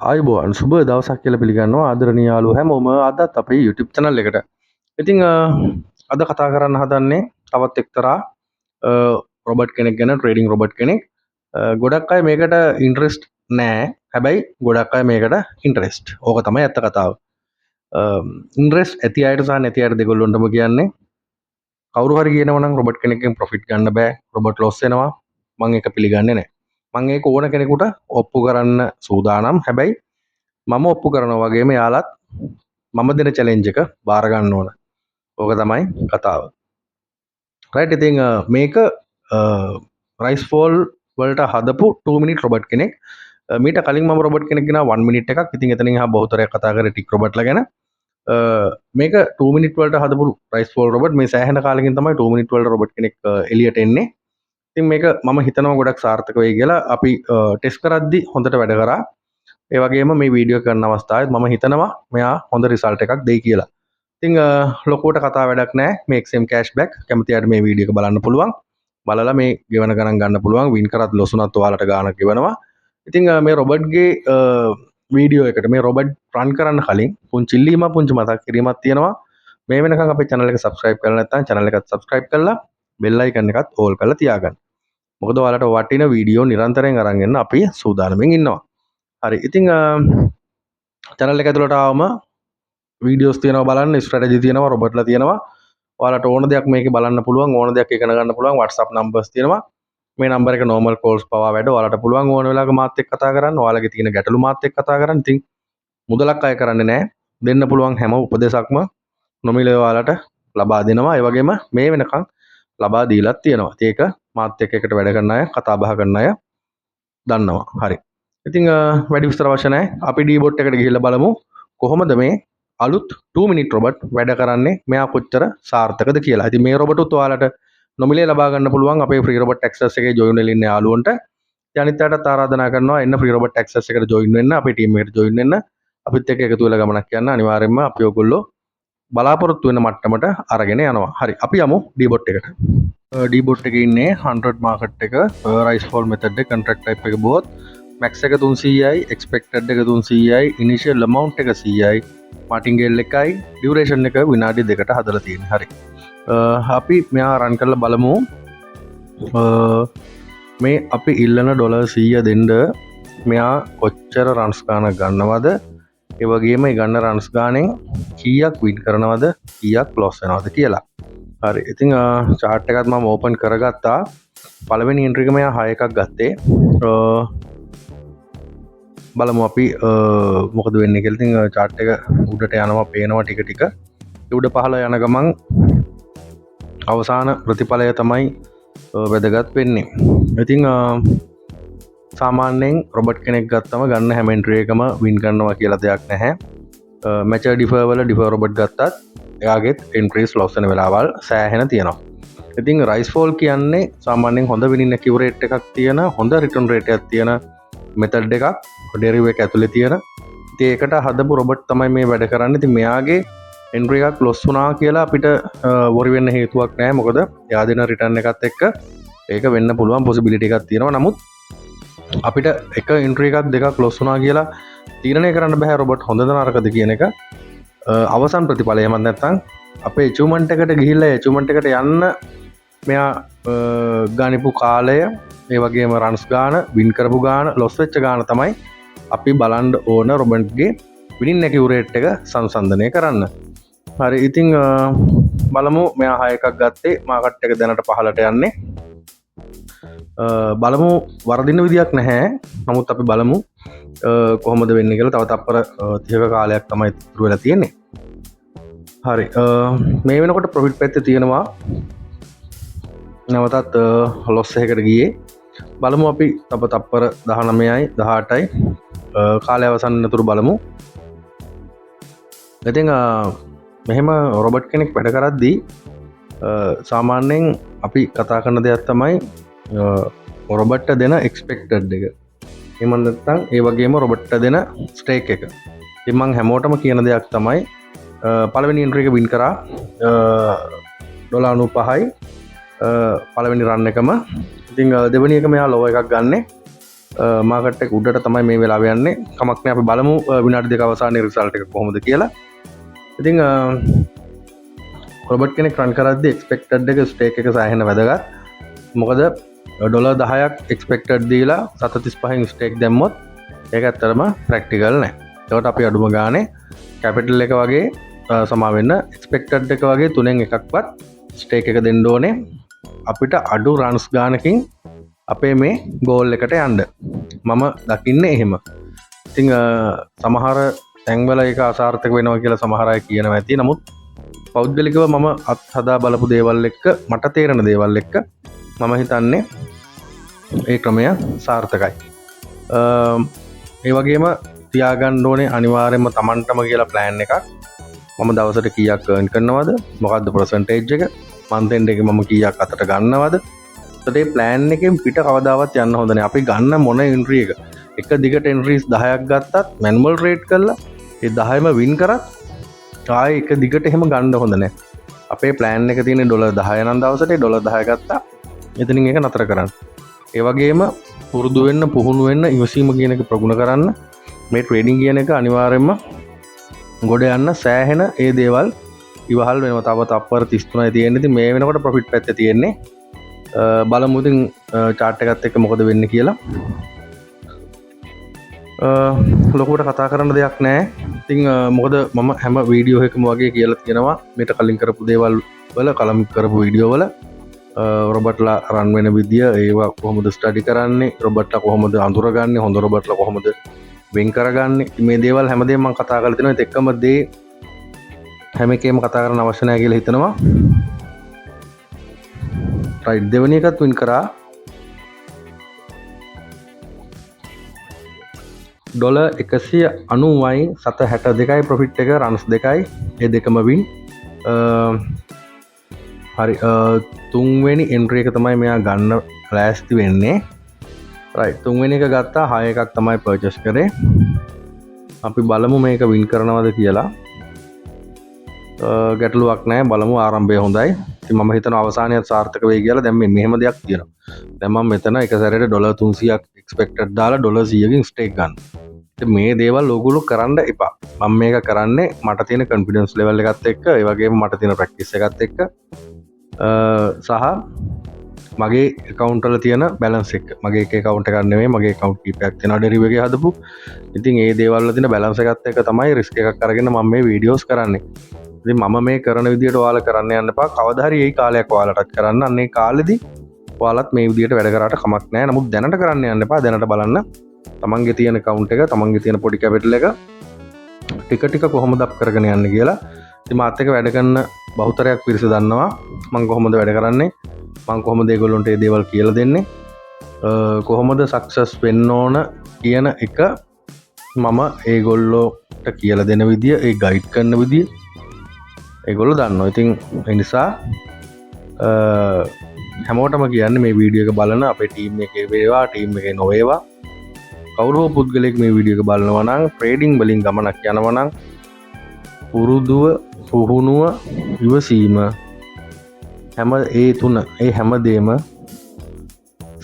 ආයුබෝවන් සුබ දවසක් කියලා පිළිගන්නවා ආදරණීය යාළුවෝ හැමෝම අදත් අපේ YouTube channel එකට. ඉතින් අද කතා කරන්න හදන්නේ තවත් එක්තරා රොබට් කෙනෙක් ගැන ට්‍රේඩින් රොබට් කෙනෙක්. ගොඩක් අය මේකට ඉන්ටරෙස්ට් නැහැ. හැබැයි ගොඩක් අය මේකට ඉන්ටරෙස්ට්. ඕක තමයි ඇත්ත කතාව. ඉන්ටරෙස්ට් ඇති අයට සහ නැති අයට දෙගොල්ලොන්ටම කියන්නේ කවුරු හරි කියනවා නම් රොබට් කෙනෙක්ගෙන් ප්‍රොෆිට් ගන්න බෑ. රොබට් ලොස් වෙනවා. මම ඒක පිළිගන්නේ නැහැ. මම ඒක ඕන කෙනෙකුට ඔප්පු කරන්න සූදානම්. හැබැයි මම ඔප්පු කරනවා වගේම යාලත් මම දෙන චැලෙන්ජ් එක බාර ගන්න ඕන. ඕක තමයි කතාව. රයිට් ඉතින් මේක රයිස් ෆෝල් වලට හදපු 2 මිනිට් රොබට් කෙනෙක්. මීට කලින් මම රොබට් කෙනෙක් ගෙනා 1 මිනිට් එකක්. ඉතින් එතනින් හා බොහෝතරයක් කතා කරේ ටික් රොබට්ලා ගැන. මේක 2 මිනිට් වලට හදපු රයිස් ෆෝල් රොබට්. මේ සෑහෙන කාලෙකින් තමයි 2 මිනිට් වලට රොබට් කෙනෙක් එළියට එන්නේ. ඉතින් මේක මම හිතනවා ගොඩක් සාර්ථක වෙයි කියලා. අපි ටෙස්ට් කරද්දි හොඳට වැඩ කරා. ඒ වගේම මේ වීඩියෝ කරන අවස්ථාවේ මම හිතනවා මෙයා හොඳ රිසල්ට් එකක් දෙයි කියලා. ඉතින් ලොකුවට කතා වැඩක් නැහැ. මේ XM cashback කැමති අයට මේ වීඩියෝ එක බලන්න පුළුවන්. බලලා මේ ගෙවන ගණන් ගන්න පුළුවන්. වින් කරත් ලොස් උනත් ඔයාලට ගාණක් ගෙවනවා. ඉතින් මේ රොබට්ගේ වීඩියෝ එකට මේ රොබට් රන් කරන්න කලින් පුංචි ඉල්ලීමක් පුංචි මතක් කිරීමක් තියෙනවා. මේ වෙනකන් අපේ channel එක subscribe කරලා නැත්නම් channel එකත් subscribe කරලා bell icon එකත් all කරලා තියාගන්න. මොකද ඔයාලට වටින වීඩියෝ නිරන්තරයෙන් අරන් එන්න අපි සූදානම්ෙන් ඉන්නවා. හරි ඉතින් channel එක ඇතුළට ආවම වීඩියෝස් තියෙනවා බලන්න ස්ට්‍රැටජි තියෙනවා රොබට්ලා තියෙනවා ඔයාලට ඕන දෙයක් මේකේ බලන්න පුළුවන් ඕන දෙයක් ඉගෙන ගන්න පුළුවන් WhatsApp numbers තියෙනවා මේ number එක normal calls පවා වැඩ ඔයාලට පුළුවන් ඕන වෙලාවක මාත් එක්ක කතා කරන්න ඔයාලගේ තියෙන ගැටලු මාත් එක්ක කතා කරන්න ඉතින් මුදලක් අය කරන්නේ නැහැ දෙන්න පුළුවන් හැම උපදේශක්ම නොමිලේ ඔයාලට ලබා දෙනවා ඒ වගේම මේ වෙනකන් ලබා දීලා තියෙනවා ඉතින් ඒක මාත් එක්ක එකට වැඩ කරන අය කතා බහ කරන අය දන්නවා හරි ඉතින් වැඩි විස්තර අවශ්‍ය නැහැ. අපි D-bot එකට ගිහිල්ලා බලමු කොහොමද මේ අලුත් 2 මිනිට් රොබට් වැඩ කරන්නේ මෙයා කොච්චර සාර්ථකද කියලා. ඉතින් මේ රොබටුත් ඔයාලට නොමිලේ ලබා ගන්න පුළුවන් අපේ free robot access එකේ join වෙලා ඉන්න යාළුවන්ට. අනිත් අයටත් ආරාධනා කරනවා එන්න free robot access එකට join වෙන්න අපේ team එකට join වෙන්න. අපිත් එක්ක එකතු වෙලා ගමනක් යන්න අනිවාර්යයෙන්ම අපි ඔයගොල්ලෝ බලාපොරොත්තු වෙන මට්ටමට අරගෙන යනවා. හරි අපි යමු D-bot එකට. D-bot එකේ ඉන්නේ 100 market එක rise fall method එක contract type එක both max එක 300යි expected එක 300යි initial amount එක 100යි martingale එකයි duration එක විනාඩි 2කට හදලා තියෙනවා හරි අපි මෙයා run කරලා බලමු මේ අපි ඉල්ලන $100 දෙන්න මෙයා කොච්චර runs ගානක් ගන්නවද ඒ වගේම ඒ ගන්න runs ගානෙන් කීයක් win කරනවද කීයක් loss වෙනවද කියලා හරි ඉතින් chart එකත් මම open කරගත්තා පළවෙනි entry එක මෙයා 6 එකක් ගත්තේ බලමු අපි මොකද වෙන්නේ කියලා. ඉතින් chart එක උඩට යනවා පේනවා ටික ටික. උඩ පහළ යන ගමන් අවසාන ප්‍රතිඵලය තමයි වැදගත් වෙන්නේ. ඉතින් සාමාන්‍යයෙන් රොබට් කෙනෙක් ගත්තම ගන්න හැම entry එකම win කරනවා කියලා දෙයක් නැහැ. mature defer වල defer රොබට් ගත්තත් එයාගෙත් entries loss වෙන වෙලාවල් සෑහෙන තියෙනවා. ඉතින් rise fall කියන්නේ සාමාන්‍යයෙන් හොඳ winning accurate එකක් තියෙන හොඳ return rate එකක් තියෙන මෙතඩ් එකක් Deriv එක ඇතුලේ තියෙන ඉතින් ඒකට හදපු රොබට් තමයි මේ වැඩ කරන්නේ. ඉතින් මෙයාගේ එන්ට්‍රි එකක් ලොස් වුණා කියලා අපිට වොරි වෙන්න හේතුවක් නැහැ. මොකද එයා දෙන රිටර්න් එකත් එක්ක ඒක වෙන්න පුළුවන් පොසිබිලිටි එකක් තියෙනවා. නමුත් අපිට එක එන්ට්‍රි එකක් දෙකක් ලොස් වුණා කියලා තීරණය කරන්න බෑ රොබට් හොඳද නරකද කියන එක. අවසන් ප්‍රතිඵලය එහෙම නැත්නම් අපේ achievement එකට ගිහිල්ලා achievement එකට යන්න මෙයා ගානිපු කාලය ඒ වගේම රන්ස් ගාන වින් කරපු ගාන ලොස් වෙච්ච ගාන තමයි අපි බලන්න ඕන රොබට්ගේ විනින් ඇකියුරේට් එක සංසන්දනය කරන්න. හරි ඉතින් බලමු මෙයා 6 එකක් ගත්තේ මාකට් එක දැනට පහළට යන්නේ. බලමු වරදින විදියක් නැහැ. නමුත් අපි බලමු කොහොමද වෙන්නේ කියලා. තව තප්පර 30ක කාලයක් තමයි ඉතුරු වෙලා තියෙන්නේ. හරි මේ වෙනකොට ප්‍රොෆිට් පැත්තේ තියෙනවා නැවතත් ලොස් එකකට ගියේ. බලමු අපි තව තප්පර 19යි 18යි කාලය අවසන් වෙනතුරු බලමු. ඉතින් මෙහෙම රොබට් කෙනෙක් වැඩ කරද්දී සාමාන්‍යයෙන් අපි කතා කරන දෙයක් තමයි රොබට්ට දෙන එක්ස්පෙක්ටඩ් එක. එහෙම නැත්නම් ඒ වගේම රොබට්ට දෙන ස්ටේක් එක. ඉතින් මම හැමෝටම කියන දෙයක් තමයි පළවෙනි එන්ට්‍රි එක වින් කරා $95යි පළවෙනි රන් එකම. ඉතින් දෙවෙනි එක මෙයා ලෝ එකක් ගන්න. මාකට් එක උඩට තමයි මේ වෙලාව යන්නේ. කමක් නෑ අපි බලමු විනාඩි දෙක අවසානයේ රිසල්ට් එක කොහොමද කියලා. ඉතින් රොබට් කෙනෙක් රන් කරද්දී එක්ස්පෙක්ටඩ් එක ස්ටේක් එක සෑහෙන වැදගත්. මොකද $10ක් එක්ස්පෙක්ටඩ් දීලා 735න් ස්ටේක් දැම්මොත් ඒක ඇත්තටම ප්‍රැක්ටිකල් නෑ. ඒකට අපි අඩුම ගානේ කැපිටල් එක වගේ සමා වෙන්න එක්ස්පෙක්ටඩ් එක වගේ 3න් එකක්වත් ස්ටේක් එක දෙන්න ඕනේ. අපිට අඩු රන්ස් ගානකින් අපේ මේ ගෝල් එකට යන්න මම දකින්නේ එහෙම. ඉතින් සමහර තැන්වල ඒක අසාර්ථක වෙනවා කියලා සමහර අය කියනවා ඇති. නමුත් පෞද්ගලිකව මම අත්හදා බලපු දේවල් එක්ක මට තේරෙන දේවල් එක්ක මම හිතන්නේ ඒ ක්‍රමය සාර්ථකයි. ඒ වගේම තියාගන්න ඕනේ අනිවාර්යයෙන්ම Tamanටම කියලා ප්ලෑන් එකක්. මම දවසට කීයක් earn කරනවද? මොකද්ද percentage එක? month end එකේ මම කීයක් අතට ගන්නවද? ඒ ප්ලෑන් එකෙන් පිට කවදාවත් යන්න හොඳ නැහැ. අපි ගන්න මොන එන්ට්‍රි එක දිගට එන්ට්‍රීස් 10ක් ගත්තත් මැනුවල් රේට් කරලා ඒ 10ම වින් කරත් ආයේ එක දිගට එහෙම ගන්න හොඳ නැහැ. අපේ ප්ලෑන් එක තියෙන්නේ $10 නම් දවසට $10 ගත්තා. එතනින් ඒක නතර කරන්න. ඒ වගේම පුරුදු වෙන්න, පුහුණු වෙන්න, ඉවසීම කියන එක ප්‍රගුණ කරන්න. මේ ට්‍රේඩින් කියන එක අනිවාර්යයෙන්ම ගොඩ යන්න සෑහෙන ඒ දේවල් ඉවහල් වෙනවා. තව තප්පර 33යි තියෙන්නේ. ඉතින් මේ වෙනකොට ප්‍රොෆිට් පැත්තේ තියෙන්නේ. බලමු ඉතින් chart එකත් එක්ක මොකද වෙන්නේ කියලා. ලොකුවට කතා කරන්න දෙයක් නැහැ. ඉතින් මොකද මම හැම වීඩියෝ එකකම වගේ කියලා තියෙනවා මේට කලින් කරපු දේවල් වල කලින් කරපු වීඩියෝ වල රොබට්ලා රන් වෙන විදිය, ඒවා කොහොමද ස්ටඩි කරන්නේ, රොබට්ලා කොහොමද අඳුරගන්නේ, හොඳ රොබට්ලා කොහොමද වෙන් කරගන්නේ, මේ දේවල් හැමදේම මම කතා කරලා තිනවා. ඒත් එක්කම දේ හැම එකේම කතා කරන්න අවශ්‍ය නැහැ කියලා හිතනවා. රයිට්, දෙවෙනි එකත් වින් කරා. $190යි 762යි ප්‍රොෆිට් එක, රන්ස් 2යි, ඒ දෙකම වින්. හරි, තුන්වෙනි එන්ට්‍රි එක තමයි මෙයා ගන්න ලෑස්ති වෙන්නේ. රයිට්, තුන්වෙනි එක ගත්තා, 6 එකක් තමයි පර්චේස් කරේ. අපි බලමු මේක වින් කරනවද කියලා. ගැටලුවක් නැහැ, බලමු. ආරම්භය හොඳයි. ඉතින් මම හිතනවා අවසානයත් සාර්ථක වෙයි කියලා. දැන් මෙහෙම දෙයක් තියෙනවා. දැන් මම මෙතන එක සැරේට $300ක් එක්ස්පෙක්ටඩ් දාලා $100කින් ස්ටේක් ගන්න. ඉතින් මේ දේවල් ඕගොල්ලෝ කරන්න එපා. මම මේක කරන්නේ මට තියෙන කොන්ෆිඩන්ස් ලෙවල් එකත් එක්ක, ඒ වගේම මට තියෙන ප්‍රැක්ටිස් එකත් එක්ක සහ මගේ account වල තියෙන balance එක. මගේ එක account එකක් නෙමෙයි, මගේ account කීපයක් තියෙනවා Deriv එකේ හදපු. ඉතින් ඒ දේවල් වල තියෙන balance එකත් එක්ක තමයි risk එකක් අරගෙන මම මේ videos කරන්නේ. ඉතින් මම මේ කරන විදියට ඔයාලා කරන්න යන්න එපා. කවදා හරි ඒ කාලයක් ඔයාලටත් කරන්න. අන්න ඒ කාලෙදි ඔයාලත් මේ විදියට වැඩ කරාට කමක් නැහැ. නමුත් දැනට කරන්න යන්න එපා. දැනට බලන්න තමන්ගේ තියෙන account එක, තමන්ගේ තියෙන පොඩි capital එක ටික ටික කොහොමද අප් කරගෙන යන්නේ කියලා. ඉතින් මාත් එක්ක වැඩ කරන බහුතරයක් පිරිස දන්නවා මම කොහොමද වැඩ කරන්නේ, මම කොහොමද ඒගොල්ලන්ට මේ දේවල් කියලා දෙන්නේ, කොහොමද සක්සස් වෙන්න ඕන කියන එක මම ඒගොල්ලෝට කියලා දෙන විදිය, ඒ ගයිඩ් කරන විදිය ඒගොල්ලෝ දන්නවා. ඉතින් ඒ නිසා හැමෝටම කියන්නේ මේ වීඩියෝ එක බලන අපේ ටීම් එකේ වේවා, ටීම් එකේ නොවේවා, කවුරු හෝ පුද්ගලෙක් මේ වීඩියෝ එක බලනවා නම්, ට්‍රේඩින් වලින් ගමනක් යනවා නම් පුරුදුව, පුහුණුව, ඉවසීම හැම ඒ තුන, ඒ හැමදේම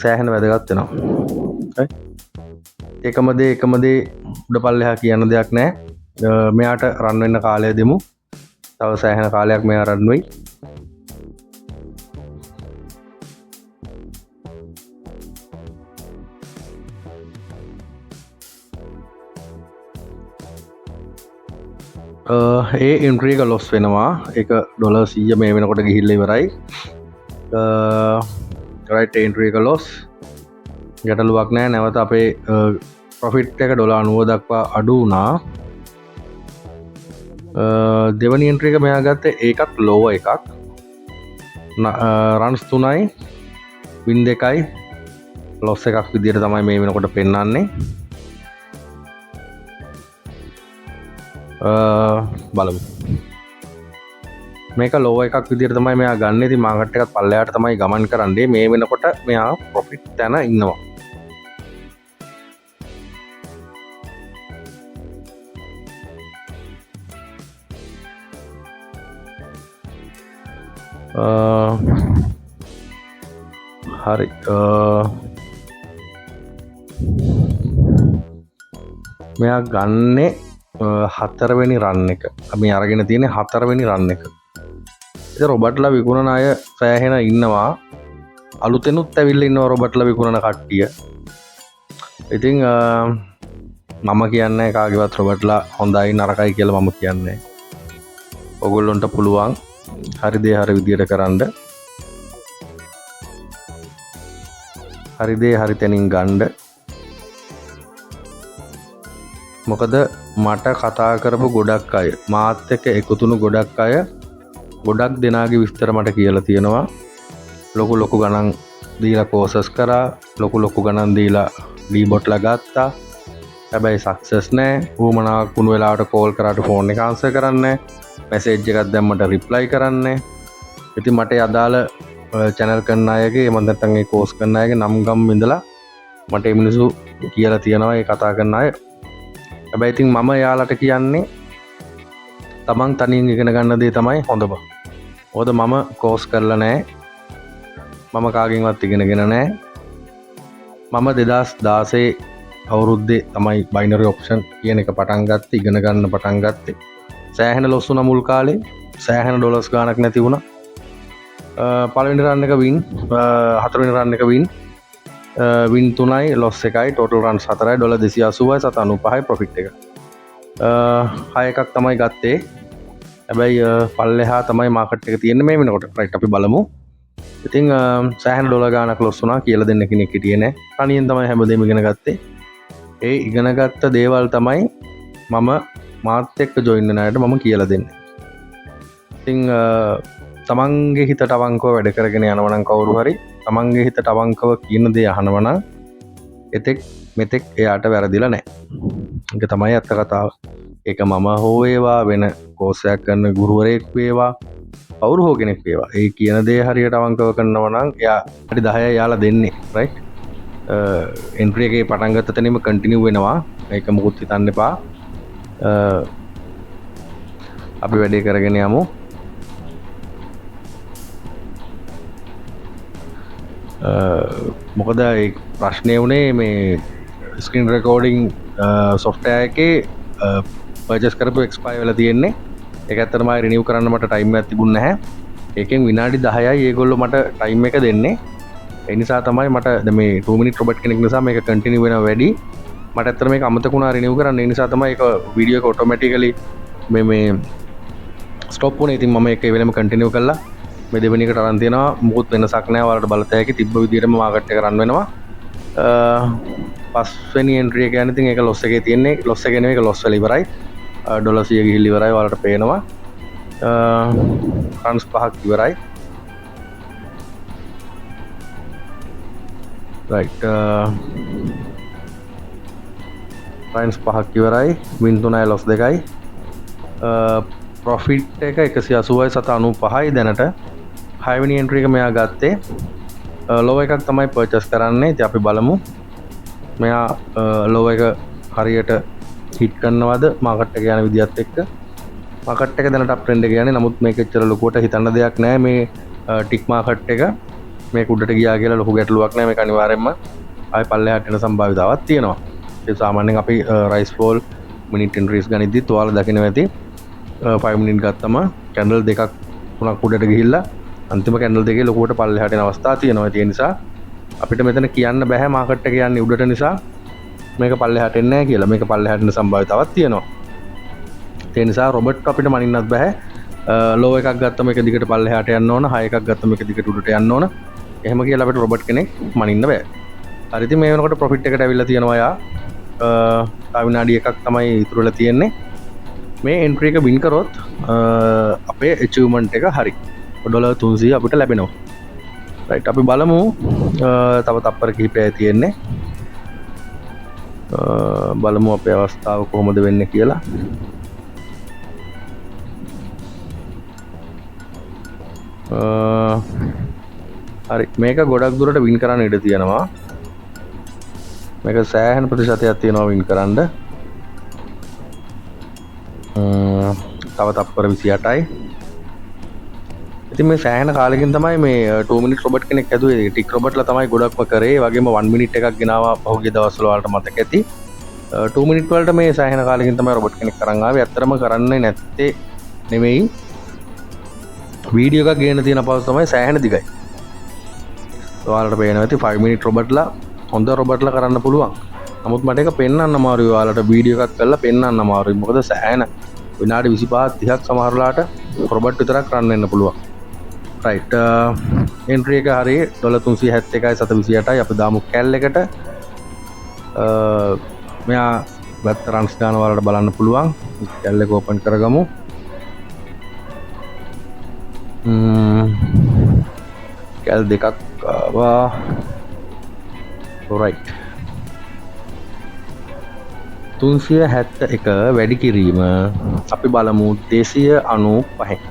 සෑහෙන වැදගත් වෙනවා. එකම දේ උඩ පල්ලෙහා කියන දෙයක් නැහැ. මෙයාට රන් වෙන්න කාලය දෙමු. තව සෑහෙන කාලයක් මෙයා රන් වෙයි. ඒ එන්ට්‍රි එක ලොස් වෙනවා. ඒක $100 මේ වෙනකොට ගිහිල්ලා ඉවරයි. රයිට්, එන්ට්‍රි එක ලොස්. ගැටලුවක් නැහැ. නැවත අපේ ප්‍රොෆිට් එක $90 දක්වා අඩු වුණා. දෙවනි එන්ට්‍රි එක මෙයා ගත්තේ ඒකත් ලෝව එකක්. රන්ස් 3යි, වින් 2යි, ලොස් එකක් විදිහට තමයි මේ වෙනකොට පෙන්වන්නේ. බලමු. මේක ලෝ එකක් විදිහට තමයි මෙයා ගන්න. ඉතින් මාකට් එකත් පල්ලෙහාට තමයි ගමන් කරන්නේ. මේ වෙනකොට මෙයා ප්‍රොෆිට් තැන ඉන්නවා. හරි, මෙයා ගන්නේ 4 වෙනි රන් එක. අපි අරගෙන තියෙන්නේ 4 වෙනි රන් එක. ඉතින් රොබර්ට්ලා විකුණන අය සෑහෙන ඉන්නවා. අලුතෙනුත් ඇවිල්ලා ඉන්නවා රොබර්ට්ලා විකුණන කට්ටිය. ඉතින් මම කියන්නේ කාගේවත් රොබර්ට්ලා හොඳයි නරකයි කියලා මම කියන්නේ. ඔයගොල්ලන්ට පුළුවන් හරි දේ හරි විදියට කරන්න. හරි දේ හරි තැනින් ගන්න. මොකද මට කතා කරපු ගොඩක් අය මාත් එක්ක එකතුණු ගොඩක් අය ගොඩක් දෙනාගේ විස්තර මට කියලා තියෙනවා. ලොකු ගණන් දීලා කෝසස් කරා, ලොකු ගණන් දීලා ඩීබොට්ලා ගත්තා. හැබැයි සක්සස් නෑ. ඌමනාවක් වුණු වෙලාවට කෝල් කරාට ෆෝන් එක ආන්සර් කරන්නේ නෑ. මැසේජ් එකක් දැම්මට රිප්ලයි කරන්නේ. ඉතින් මට අදාළ channel කරන අයගේ මම නැත්තම් ඒ කෝස් කරන අයගේ නම් ගම් ඉඳලා මට මේ මිනිස්සු කියලා තියෙනවා ඒ කතා කරන අය. හැබැයි ඉතින් මම යාලට කියන්නේ තමන් තනියෙන් ඉගෙන ගන්න දේ තමයි හොඳම. මොකද මම කෝස් කරලා නැහැ. මම කාගෙන්වත් ඉගෙනගෙන නැහැ. මම 2016 අවුරුද්දේ තමයි බයිනරි ඔප්ෂන් කියන එක පටන් ගත්තේ, ඉගෙන ගන්න පටන් ගත්තේ. සෑහෙන ලොස් වුණා මුල් කාලේ. සෑහෙන ඩොලර්ස් ගාණක් නැති වුණා. පළවෙනි රන් එක වින්, හතරවෙනි රන් එක වින්, වින් 3යි ලොස් 1යි, ටෝටල් රන්ස් 4යි, ඩොලර් 280යි, 795යි ප්‍රොෆිට් එක. 6 එකක් තමයි ගත්තේ. හැබැයි පල්ලෙහා තමයි මාකට් එක තියෙන්නේ මේ වෙනකොට. රයිට් අපි බලමු. ඉතින් සෑහෙන ඩොලර් ගාණක් ලොස් වුණා කියලා දෙන්න කෙනෙක් හිටියේ නැහැ. තනියෙන් තමයි හැමදේම ඉගෙන ගත්තේ. ඒ ඉගෙනගත්ත දේවල් තමයි මම මාත් එක්ක ජොයින් වෙන අයට මම කියලා දෙන්නේ. ඉතින් තමන්ගේ හිතට අවංකව වැඩ කරගෙන යනවා නම් කවුරු හරි තමන්ගේ හිතට අවංකව කියන දේ අහනවා නම් එතෙක් මෙතෙක් එයාට වැරදිලා නැහැ. ඒක තමයි අත්ත කතාව. ඒක මම හෝ වේවා, වෙන කෝස් එකක් කරන ගුරුවරයෙක් වේවා, කවුරු හෝ කෙනෙක් වේවා. ඒ කියන දේ හරියට අවංකව කරනවා නම් එයා හරි 10යි යාලා දෙන්නේ. රයිට්? එන්ට්‍රි එකේ පටන් ගත්ත තැනම කන්ටිනියු වෙනවා. ඒක මොකුත් හිතන්න එපා. අපි වැඩේ කරගෙන යමු. මොකද ඒ ප්‍රශ්නය වුණේ මේ ස්ක්‍රීන් රෙකෝඩින් සොෆ්ට්වෙයාර් එකේ පර්චේස් කරපු එක්ස්පයර් වෙලා තියෙන්නේ. ඒක ඇත්තටම ආයෙ රිනිව් කරන්න මට ටයිම් එකක් තිබුණ නැහැ. ඒකෙන් විනාඩි 10යි ඒගොල්ලෝ මට ටයිම් එක දෙන්නේ. ඒ නිසා තමයි මට මේ 2 මිනිත් රොබට් කෙනෙක් නිසා මේක කන්ටිනියු වෙනවා වැඩි. මට ඇත්තට මේක අමතක වුණා රිනිව් කරන්න. ඒ නිසා තමයි ඒක වීඩියෝ එක ඔටෝමැටිකලි මේ ස්ටොප් වුණේ. ඉතින් මම ඒක ඒ වෙලෙම කන්ටිනියු කළා. මේ දෙවෙනි එකට අරන් තියෙනවා. මොකුත් වෙනසක් නැහැ. ඔයාලට බලතැයි තිබ්බ විදිහටම මාකට් එක රන් වෙනවා. පස්වෙනි එන්ට්‍රි එක යන ඉතින් ඒක ලොස් එකේ තියෙන්නේ. ලොස් එක නෙවෙයි, ඒක ලොස් වෙලා ඉවරයි. ඩොලර් 100 ගිහිල්ලා ඉවරයි. ඔයාලට පේනවා. රන්ස් 5ක් ඉවරයි. රයිට්. රන්ස් 5ක් ඉවරයි. වින් 3යි ලොස් 2යි. ප්‍රොෆිට් එක 180යි 795යි දැනට. 6 වෙනි එන්ට්‍රි එක මෙයා ගත්තේ. ලෝ එකක් තමයි පර්චේස් කරන්නේ. ඉතින් අපි බලමු. මෙයා ලෝ එක හරියට හිට් කරනවද මාකට් එක යන විදිහත් එක්ක. මාකට් එක දැනට අප් ට්‍රෙන්ඩ් එක යන්නේ. නමුත් මේක එච්චර ලොකුවට හිතන්න දෙයක් නැහැ. මේ ටික් මාකට් එක මේක උඩට ගියා කියලා ලොකු ගැටලුවක් නැහැ. මේක අනිවාර්යයෙන්ම ආයෙ පල්ලෙහාට එන සම්භාවිතාවක් තියෙනවා. ඒ සාමාන්‍යයෙන් අපි රයිස් ෆෝල් මිනිත් එන්ට්‍රීස් ගනිද්දිත් ඔයාලා දකින්න ඇති 5 මිනිත් ගත්තම කැන්ඩල් දෙකක් තුනක් උඩට ගිහිල්ලා අන්තිම කැන්ඩල් දෙකේ ලොකුවට පල්ලෙහාට එන අවස්ථා තියෙනවා. ඒ නිසා අපිට මෙතන කියන්න බෑ මාකට් එක යන්නේ උඩට නිසා මේක පල්ලෙහාට එන්නේ නැහැ කියලා. මේක පල්ලෙහාට එන සම්භාවිතාවක් තියෙනවා. ඒ නිසා රොබර්ට් අපිට මනින්නත් බෑ. ලෝ එකක් ගත්තම එක දිගට පල්ලෙහාට යන්න ඕන, 6 එකක් ගත්තම එක දිගට උඩට යන්න ඕන. එහෙම කියලා අපිට රොබර්ට් කෙනෙක් මනින්න බෑ. හරි ඉතින් මේ වෙනකොට ප්‍රොෆිට් එකට ඇවිල්ලා තියෙනවා යා. තව විනාඩි එකක් තමයි ඉතුරු වෙලා තියෙන්නේ. මේ එන්ට්‍රි එක වින් කරොත් අපේ ඇචීව්මන්ට් එක හරි. ඩොලර් 300 අපිට ලැබෙනවා. රයිට් අපි බලමු තව තප්පර කිහිපයක් තියෙන්නේ. බලමු අපේ අවස්ථාව කොහොමද වෙන්නේ කියලා. හරි මේක ගොඩක් දුරට වින් කරන්න ඉඩ තියෙනවා. මේක සෑහෙන ප්‍රතිශතයක් තියෙනවා වින් කරන්න. තව තප්පර 28යි. ඉතින් මේ සෑහෙන කාලෙකින් තමයි මේ 2 minute robot කෙනෙක් හැදුවේ. ටික් robotලා තමයි ගොඩක්ම කරේ. ඒ වගේම 1 minute එකක් ගෙනාවා පහුගිය දවස්වල වලට මතක ඇති. 2 minute වලට මේ සෑහෙන කාලෙකින් තමයි robot කෙනෙක් කරන් ආවේ. ඇත්තටම කරන්නේ නැත්තේ නෙමෙයි. වීඩියෝ එකක් ගේන්න තියෙන පස්ස තමයි සෑහෙන දිගයි. ඔයාලට පේනවා ඇති 5 minute robotලා හොඳ robotලා කරන්න පුළුවන්. නමුත් මට ඒක පෙන්වන්න අමාරුයි. ඔයාලට වීඩියෝ එකක් කරලා පෙන්වන්න අමාරුයි. මොකද සෑහෙන විනාඩි 25 30ක් සමහරලාට robot විතරක් රන් වෙන්න පුළුවන්. right entry එක හරිය $371.728යි. අපි දාමු කැල් එකට. මෙයා වත් රන්ස් ගන්න වලට බලන්න පුළුවන්. කැල් එක ඕපන් කරගමු. කැල් දෙකක් ආවා. right 371 වැඩි කිරීම අපි බලමු 295.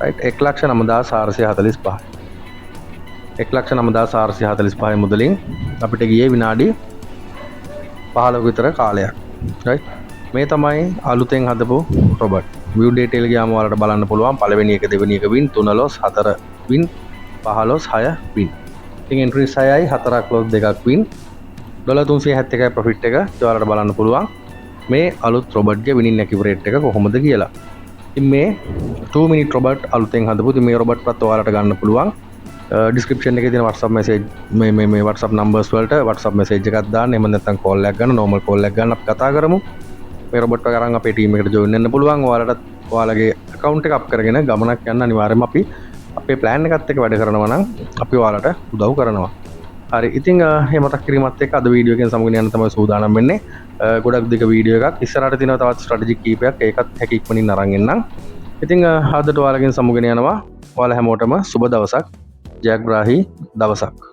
right 1,09,445. 1,09,445 මුදලින් අපිට ගියේ විනාඩි 15 විතර කාලයක්. right මේ තමයි අලුතෙන් හදපු robot. view detail ගියාම ඔයාලට බලන්න පුළුවන් පළවෙනි එක දෙවෙනි එක win 3 loss 4 win 15 6 win. ඉතින් entry 6යි 4ක් loss 2ක් win. $371යි profit එක. ඔයාලට බලන්න පුළුවන් මේ අලුත් robot ගේ winning accurate එක කොහොමද කියලා. ඉතින් මේ 2 minute robot අලුතෙන් හදපු. ඉතින් මේ robot එකත් ඔයාලට ගන්න පුළුවන්. description එකේ තියෙන WhatsApp message මේ WhatsApp numbers වලට WhatsApp message එකක් දාන්න. එහෙම නැත්නම් call එකක් ගන්න, normal call එකක් ගන්න අපි කතා කරමු. මේ robot එක අරන් අපේ team එකට join වෙන්න පුළුවන්. ඔයාලට ඔයාලගේ account එක up කරගෙන ගමනක් යන්න අනිවාර්යයෙන්ම අපි අපේ plan එකත් එක්ක වැඩ කරනවා නම් අපි ඔයාලට උදව් කරනවා. හරි ඉතින් මේ මතක් කිරීමත් එක්ක අද වීඩියෝ එකෙන් සමුගෙන යන්න තමයි සූදානම් වෙන්නේ. ගොඩක් දිග වීඩියෝ එකක් ඉස්සරහට තියෙනවා තවත් ස්ට්‍රැටජි කීපයක්. ඒකත් හැකි ඉක්මනින් අරන් එන්නම්. ඉතින් අදට ඔයාලගෙන් සමුගෙන යනවා. ඔයාලා හැමෝටම සුබ දවසක්. ජයග්‍රාහී දවසක්.